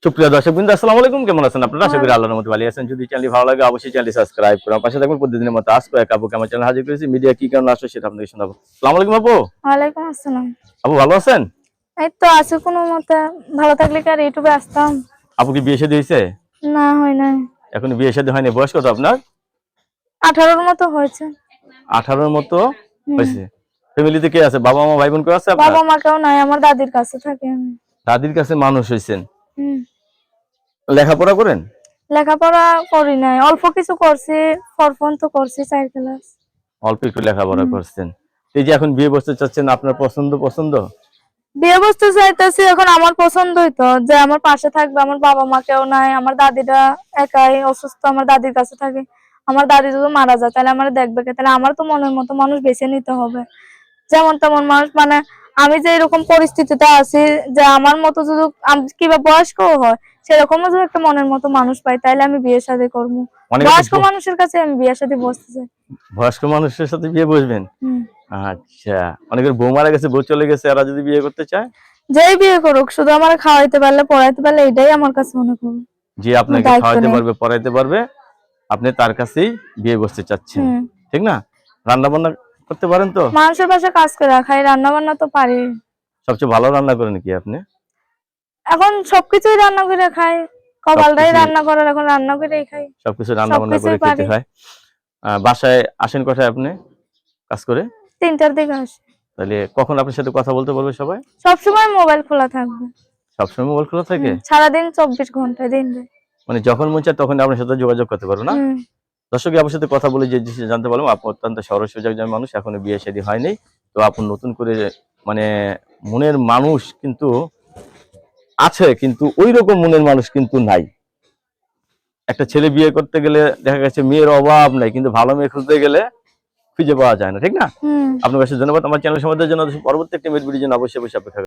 সুপ্রিয় দর্শকবৃন্দ, আসসালামু আলাইকুম। কেমন আছেন আপনারা? আশা করি আল্লাহর রহমতে ভালো আছেন। যদি চ্যানেলটি ভালো লাগে অবশ্যই চ্যানেলটি সাবস্ক্রাইব করুন। পাশে থাকবেন প্রতিদিনের মতো আজকে এক আপুকে আমার চ্যানেল হাজির করেছি। মিডিয়া কি কারণে আসলে সেটা আপনাদের শোনাবো। আসসালামু আলাইকুম আপু। ওয়ালাইকুম আসসালাম। আপু ভালো আছেন? এই তো আছে কোনো মতে। ভালো থাকলে কি আর ইউটিউবে আসতাম? আপু কি বিয়ে শাদী হয়েছে? না, হয় নাই। এখন বিয়ে শাদী হয়নি। বয়স কত আপনার? 18-র মতো হয়েছে। 18-র মতো হুম। হয়েছে। ফ্যামিলিতে কে আছে? বাবা মা ভাই বোন কেউ আছে আপনার? বাবা মা কেউ নাই, আমার দাদির কাছে থাকি আমি। দাদির কাছে মানুষ হয়েছেন। হুম। লেখাপড়া করেন? লেখাপড়া করি নাই, অল্প কিছু করছি। 4 পর্যন্ত করছি, 4 ক্লাস। অল্প একটু লেখাপড়া হুম। করছেন। এই যে এখন বিয়ে বসতে চাচ্ছেন, আপনার পছন্দ? বিয়ে বসতে চাইতেছি, এখন আমার পছন্দই তো যে আমার পাশে থাকবে। আমার বাবা মা কেউ নাই, আমার দাদিটা একাই অসুস্থ, আমার দাদির কাছে থাকে। আমার দাদি যদি মারা যায় তাহলে আমার দেখবে কে? তাহলে আমার তো মনের মতো মানুষ বেছে নিতে হবে। যেমন তেমন মানুষ, মানে আমি যে এরকম পরিস্থিতিতে আছি যে আমার মতো যদি কিংবা বয়স্কও হয় সেরকমও যদি একটা মনের মতো মানুষ পাই তাহলে আমি বিয়ে শাদী করবো। বয়স্ক মানুষের কাছে আমি বিয়ে শাদী বসতে চাই। বয়স্ক মানুষের সাথে বিয়ে বসবেন? হুম। আচ্ছা, অনেকের বউ মারা গেছে, বউ চলে গেছে, এরা যদি বিয়ে করতে চায়? যেই বিয়ে করুক, শুধু আমার খাওয়াইতে পারলে পড়াইতে পারলে এটাই আমার কাছে মনে করবে যে আপনাকে দায়িত্ব খাওয়াইতে নেই। পারবে, পড়াইতে পারবে, আপনি তার কাছেই বিয়ে বসতে চাচ্ছেন, হুম। ঠিক না? রান্না বান্না করতে পারেন তো? মানুষের বাসায় কাজ করে খাই, রান্না বান্না তো পারি। সবচেয়ে ভালো রান্না করেন কি আপনি? এখন সবকিছুই রান্না করে খাই। কপালটাই সবকিছু রান্না করার, এখন রান্না করেই খাই। সবকিছু রান্না বান্না করে সবকিছুই খেতে পারি। হয়। বাসায় আসেন কটায় আপনি কাজ করে? 3টার দিকে আসি। তাহলে কখন আপনার সাথে কথা বলতে পারবে সবাই? সবসময় মোবাইল খোলা থাকবে। সবসময় মোবাইল খোলা থাকে? সারাদিন 24 ঘন্টা দিন রাত। মানে যখন মন চায় তখন আপনার সাথে যোগাযোগ করতে পারো না? হুম। দর্শক, আপনার সাথে কথা বলে যে জিনিসটা জানতে পারলাম, আপু অত্যন্ত সরল সোজা একজন মানুষ, এখনো বিয়ে শাদী হয়নি। তো আপু নতুন করে মানে মনের মানুষ কিন্তু আছে, কিন্তু ওই রকম মনের মানুষ কিন্তু নাই। একটা ছেলে বিয়ে করতে গেলে দেখা গেছে মেয়ের অভাব নাই, কিন্তু ভালো মেয়ে খুঁজতে গেলে খুঁজে পাওয়া যায় না, ঠিক না? হুম। আপনার কাছে ধন্যবাদ। আমার চ্যানেল সম্বন্ধে জন্য পরবর্তী একটা ভিডিওর জন্য অবশ্যই অপেক্ষা